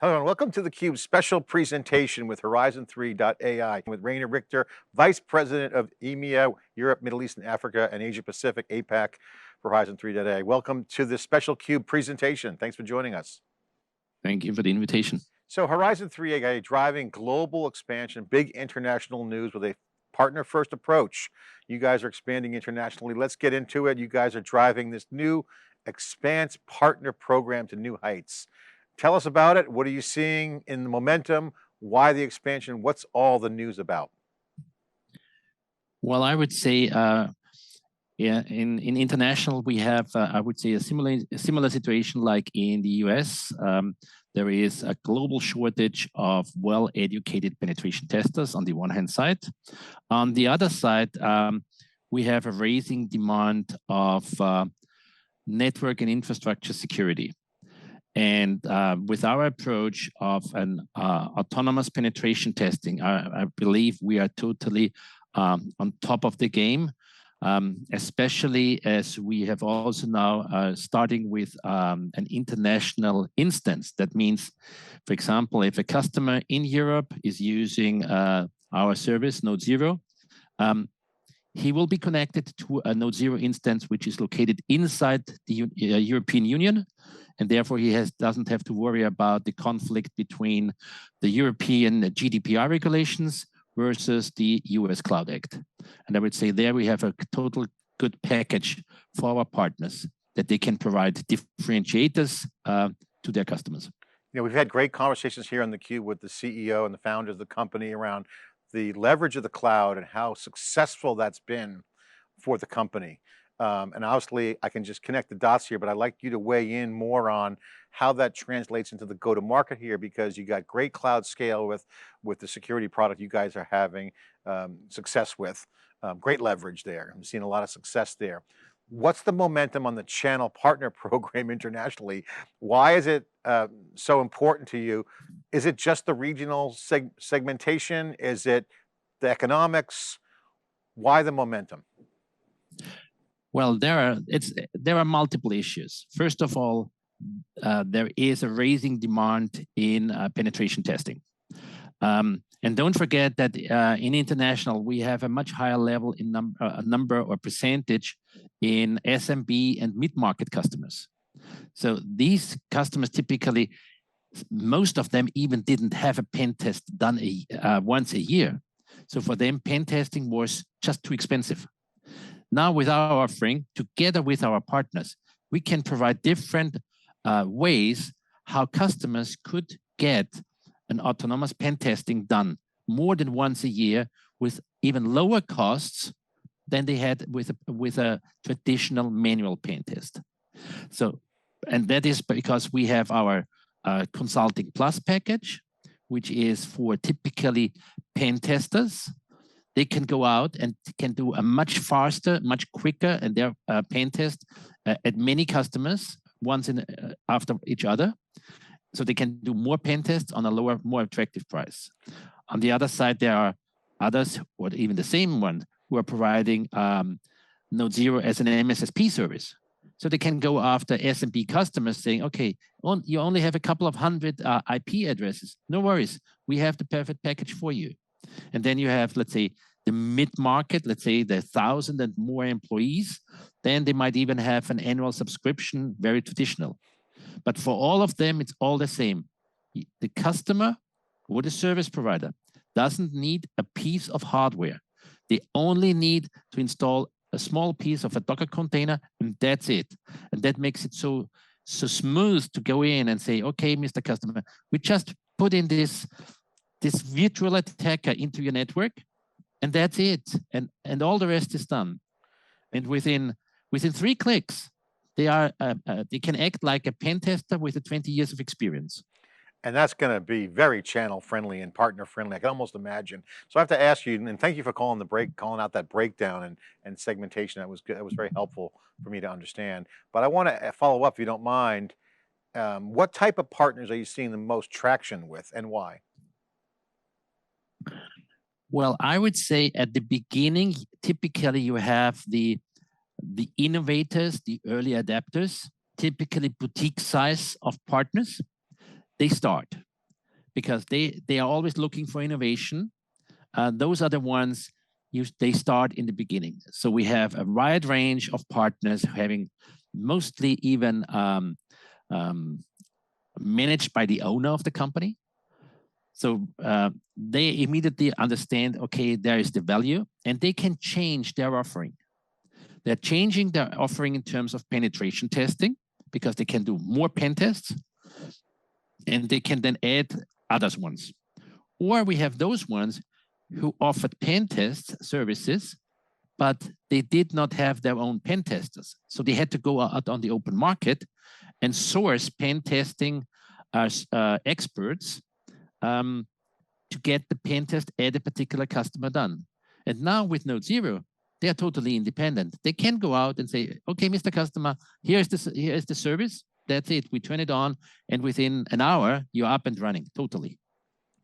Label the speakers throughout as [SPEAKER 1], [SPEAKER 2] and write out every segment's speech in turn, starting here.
[SPEAKER 1] Hello and welcome to theCUBE's special presentation with Horizon3.ai with Rainer Richter, Vice President of EMEA, Europe, Middle East and Africa, and Asia Pacific, APAC for Horizon3.ai. Welcome to this special CUBE presentation. Thanks for joining us.
[SPEAKER 2] Thank you for the invitation.
[SPEAKER 1] So Horizon3.ai driving global expansion, big international news with a partner-first approach. You guys are expanding internationally. Let's get into it. You guys are driving this new Expanse Partner Program to new heights. Tell us about it. What are you seeing in the momentum? Why the expansion? What's all the news about?
[SPEAKER 2] Well, I would say, in international, we have, I would say, a similar situation like in the US. There is a global shortage of well-educated penetration testers on the one hand side. On the other side, we have a rising demand of network and infrastructure security. And with our approach of an autonomous penetration testing, I believe we are totally on top of the game, especially as we have also now starting with an international instance. That means, for example, if a customer in Europe is using our service, Node Zero, he will be connected to a Node Zero instance, which is located inside the European Union. And therefore, he doesn't have to worry about the conflict between the European GDPR regulations versus the US Cloud Act. And I would say there we have a total good package for our partners that they can provide differentiators to their customers.
[SPEAKER 1] You know, we've had great conversations here on theCUBE with the CEO and the founders of the company around the leverage of the cloud and how successful that's been for the company. And obviously I can just connect the dots here, but I'd like you to weigh in more on how that translates into the go-to-market here, because you got great cloud scale with the security product you guys are having success with, great leverage there. I'm seeing a lot of success there. What's the momentum on the channel partner program internationally? Why is it so important to you? Is it just the regional segmentation? Is it the economics? Why the momentum?
[SPEAKER 2] Well, there are multiple issues. First of all, there is a rising demand in penetration testing. And don't forget that in international, we have a much higher level in number or percentage in SMB and mid-market customers. So these customers typically, most of them even didn't have a pen test done once a year. So for them, pen testing was just too expensive. Now with our offering, together with our partners, we can provide different ways how customers could get an autonomous pen testing done more than once a year with even lower costs than they had with a traditional manual pen test. So, and that is because we have our Consulting Plus package, which is for typically pen testers. They can go out and can do a much faster, much quicker, and their pen test at many customers once after each other. So they can do more pen tests on a lower, more attractive price. On the other side, there are others, or even the same one, who are providing Node Zero as an MSSP service. So they can go after SMB customers saying, okay, you only have a couple of hundred IP addresses. No worries, we have the perfect package for you. And then you have, let's say, the mid-market, let's say the 1,000 and more employees, then they might even have an annual subscription, very traditional. But for all of them, it's all the same. The customer or the service provider doesn't need a piece of hardware. They only need to install a small piece of a Docker container, and that's it. And that makes it so smooth to go in and say, okay, Mr. Customer, we just put in this virtual attacker into your network, and that's it. And all the rest is done. And within 3 clicks, they can act like a pen tester with 20 years of experience.
[SPEAKER 1] And that's going to be very channel friendly and partner friendly. I can almost imagine. So I have to ask you, and thank you for calling out that breakdown and segmentation. That was good. That was very helpful for me to understand. But I want to follow up, if you don't mind. What type of partners are you seeing the most traction with, and why?
[SPEAKER 2] Well, I would say at the beginning, typically you have the innovators, the early adapters, typically boutique size of partners. They start. because they are always looking for innovation. Those are the ones they start in the beginning. So we have a wide range of partners having mostly even managed by the owner of the company. So they immediately understand, okay, there is the value, and they can change their offering. They're changing their offering in terms of penetration testing because they can do more pen tests, and they can then add other ones. Or we have those ones who offered pen test services, but they did not have their own pen testers. So they had to go out on the open market and source pen testing experts to get the pen test at a particular customer done. And now with Node Zero, they are totally independent. They can go out and say, okay, Mr. Customer, here is the service. That's it. We turn it on, and within an hour, you're up and running totally.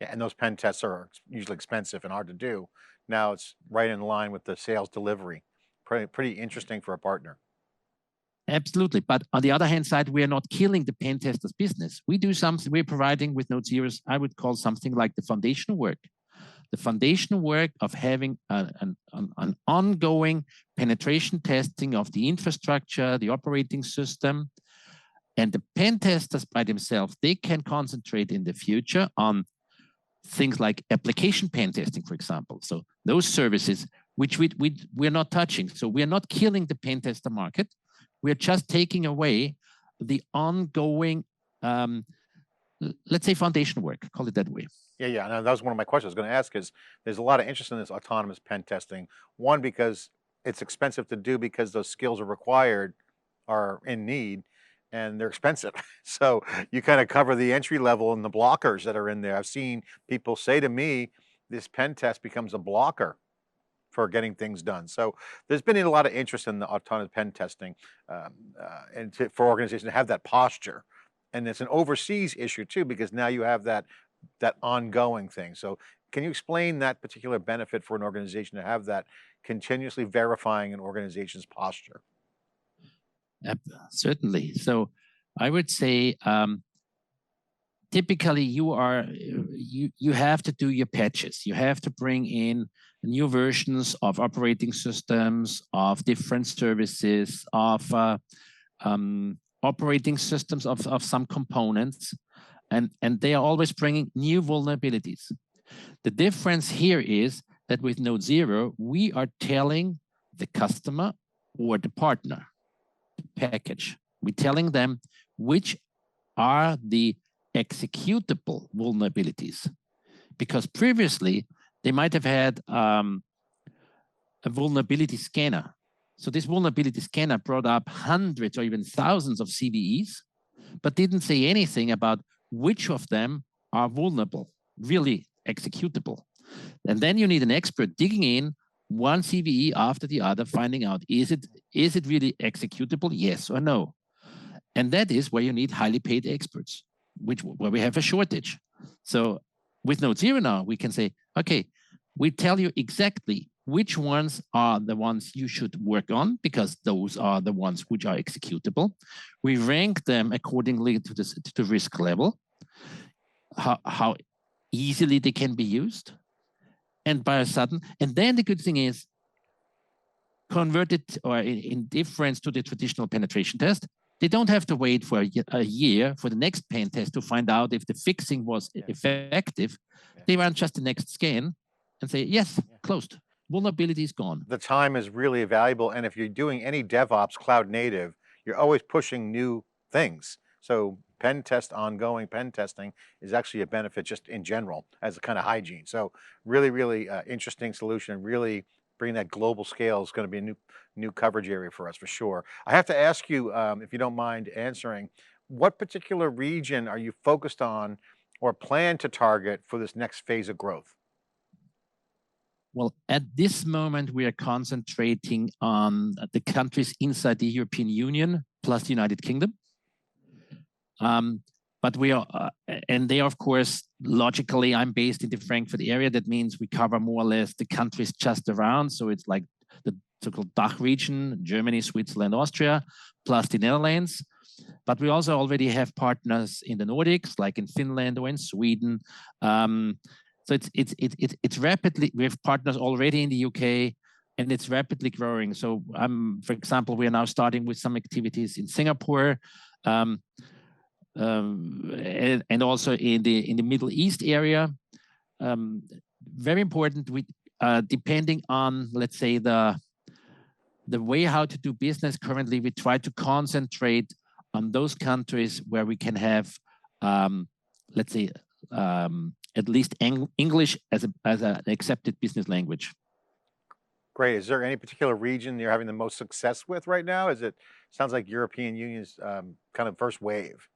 [SPEAKER 1] Yeah, and those pen tests are usually expensive and hard to do. Now it's right in line with the sales delivery. Pretty interesting for a partner.
[SPEAKER 2] Absolutely. But on the other hand side, we are not killing the pen testers business. We do something, we're providing with Node Zero, I would call something like the foundational work. The foundational work of having an ongoing penetration testing of the infrastructure, the operating system, and the pen testers by themselves, they can concentrate in the future on things like application pen testing, for example. So those services, which we're not touching. So we're not killing the pen tester market. We're just taking away the ongoing, let's say, foundation work, call it that way.
[SPEAKER 1] Yeah. And that was one of my questions I was going to ask is there's a lot of interest in this autonomous pen testing. One, because it's expensive to do because those skills are required, are in need, and they're expensive. So you kind of cover the entry level and the blockers that are in there. I've seen people say to me, this pen test becomes a blocker for getting things done. So there's been a lot of interest in the autonomous pen testing for organizations to have that posture. And it's an overseas issue too, because now you have that ongoing thing. So can you explain that particular benefit for an organization to have that continuously verifying an organization's posture?
[SPEAKER 2] Certainly. So I would say typically you have to do your patches. You have to bring in new versions of operating systems, of different services, of operating systems of some components, and they are always bringing new vulnerabilities. The difference here is that with Node Zero, we are telling the customer or the partner package. We're telling them which are the executable vulnerabilities, because previously they might have had a vulnerability scanner. So this vulnerability scanner brought up hundreds or even thousands of CVEs, but didn't say anything about which of them are vulnerable, really executable. And then you need an expert digging in one CVE after the other, finding out, is it really executable, yes or no? And that is where you need highly paid experts, where we have a shortage. So with Node Zero now, we can say, okay, we tell you exactly which ones are the ones you should work on, because those are the ones which are executable. We rank them accordingly to the risk level, how easily they can be used, and by a sudden. And then the good thing is, converted or in difference to the traditional penetration test, they don't have to wait for a year for the next pen test to find out if the fixing was effective. They run just the next scan and say, yes, closed. Vulnerability is gone.
[SPEAKER 1] The time is really valuable. And if you're doing any DevOps cloud native, you're always pushing new things. So ongoing pen testing is actually a benefit just in general as a kind of hygiene. So really interesting solution. Really bringing that global scale is going to be a new coverage area for us for sure. I have to ask you, if you don't mind answering, what particular region are you focused on or plan to target for this next phase of growth?
[SPEAKER 2] Well, at this moment, we are concentrating on the countries inside the European Union plus the United Kingdom. But we are, and they are, of course, logically, I'm based in the Frankfurt area. That means we cover more or less the countries just around. So it's like the so-called DACH region, Germany, Switzerland, Austria, plus the Netherlands. but we also already have partners in the Nordics, like in Finland or in Sweden. So it's rapidly, we have partners already in the UK, and it's rapidly growing. So for example, we are now starting with some activities in Singapore, and also in the Middle East area. Very important, depending on, let's say, the way how to do business currently, we try to concentrate on those countries where we can have, let's say, at least English as an accepted business language.
[SPEAKER 1] Great. Is there any particular region you're having the most success with right now? Sounds like European Union's kind of first wave.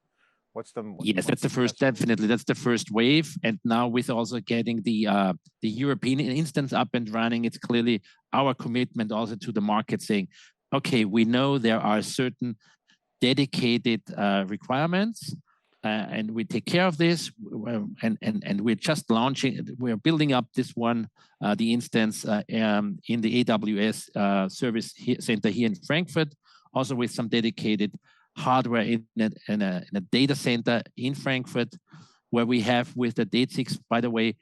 [SPEAKER 2] Yes, that's the first, definitely. That's the first wave. And now with also getting the European instance up and running, it's clearly our commitment also to the market saying, okay, we know there are certain dedicated requirements, and we take care of this, and we're just launching, we're building up this one, the instance in the AWS service center here in Frankfurt, also with some dedicated hardware in a data center in Frankfurt, where we have with the DATE6, by the way,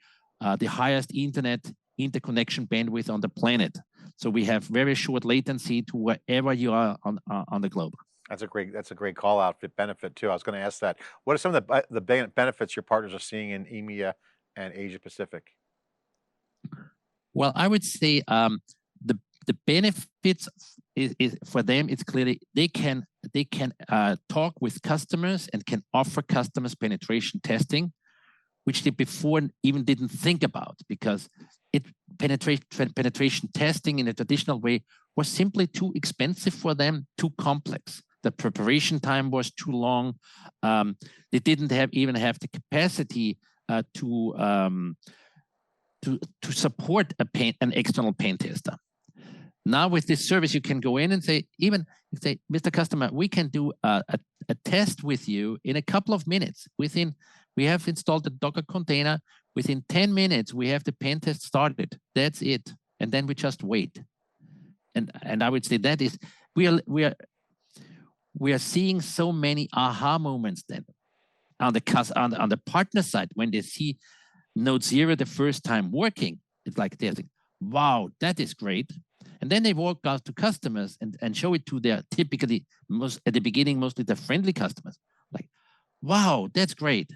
[SPEAKER 2] the highest interconnection bandwidth on the planet. So we have very short latency to wherever you are on the globe.
[SPEAKER 1] That's a great call out for benefit too. I was going to ask that. What are some of the benefits your partners are seeing in EMEA and Asia Pacific?
[SPEAKER 2] Well, I would say the benefits is for them. It's clearly they can talk with customers and can offer customers penetration testing, which they before even didn't think about, because penetration testing in a traditional way was simply too expensive for them, too complex. The preparation time was too long. They didn't even have the capacity to support an external pen tester. Now with this service, you can go in and say, Mr. Customer, we can do a test with you in a couple of minutes. We have installed the Docker container. Within 10 minutes, we have the pen test started. That's it. And then we just wait. And I would say that is, we are seeing so many aha moments then on the partner side when they see Node Zero the first time working. It's like they're thinking, wow, that is great. And then they walk out to customers and show it to their typically at the beginning, mostly the friendly customers. Like, wow, that's great.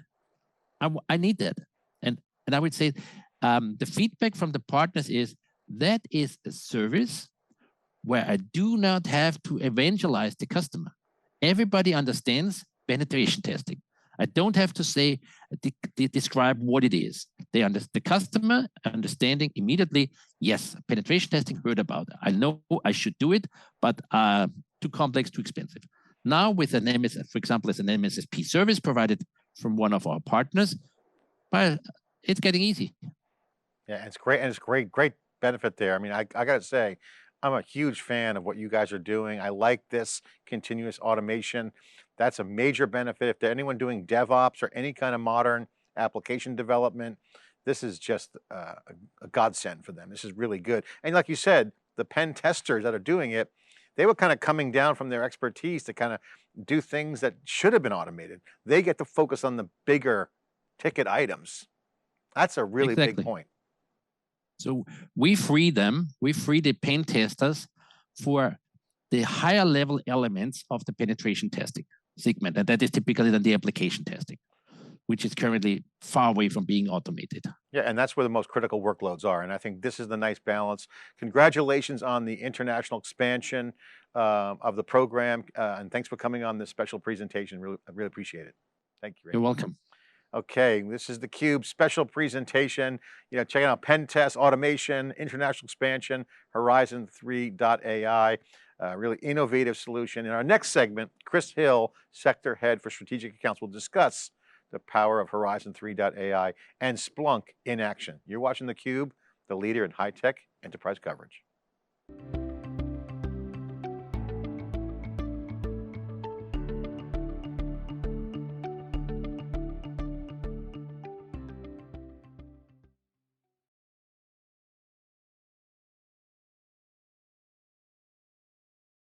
[SPEAKER 2] I need that. And I would say the feedback from the partners is that is a service where I do not have to evangelize the customer. Everybody understands penetration testing. I don't have to say, describe what it is. The customer understanding immediately, yes, penetration testing, heard about it. I know I should do it, but too complex, too expensive. Now with an for example, as an MSSP service provided from one of our partners, but it's getting easy.
[SPEAKER 1] Yeah, it's great. And it's great benefit there. I mean, I got to say, I'm a huge fan of what you guys are doing. I like this continuous automation. That's a major benefit. If there's anyone doing DevOps or any kind of modern application development, this is just a godsend for them. This is really good. And like you said, the pen testers that are doing it, they were kind of coming down from their expertise to kind of do things that should have been automated. They get to focus on the bigger ticket items. That's a really big point.
[SPEAKER 2] So we free the pen testers for the higher level elements of the penetration testing segment. And that is typically then the application testing, which is currently far away from being automated.
[SPEAKER 1] Yeah, and that's where the most critical workloads are. And I think this is the nice balance. Congratulations on the international expansion of the program. And thanks for coming on this special presentation. I really appreciate it. Thank you.
[SPEAKER 2] You're welcome.
[SPEAKER 1] Okay, this is theCUBE special presentation. Checking out pen test, automation, international expansion, Horizon3.ai, really innovative solution. In our next segment, Chris Hill, Sector Head for Strategic Accounts, will discuss the power of Horizon3.ai and Splunk in action. You're watching theCUBE, the leader in high-tech enterprise coverage.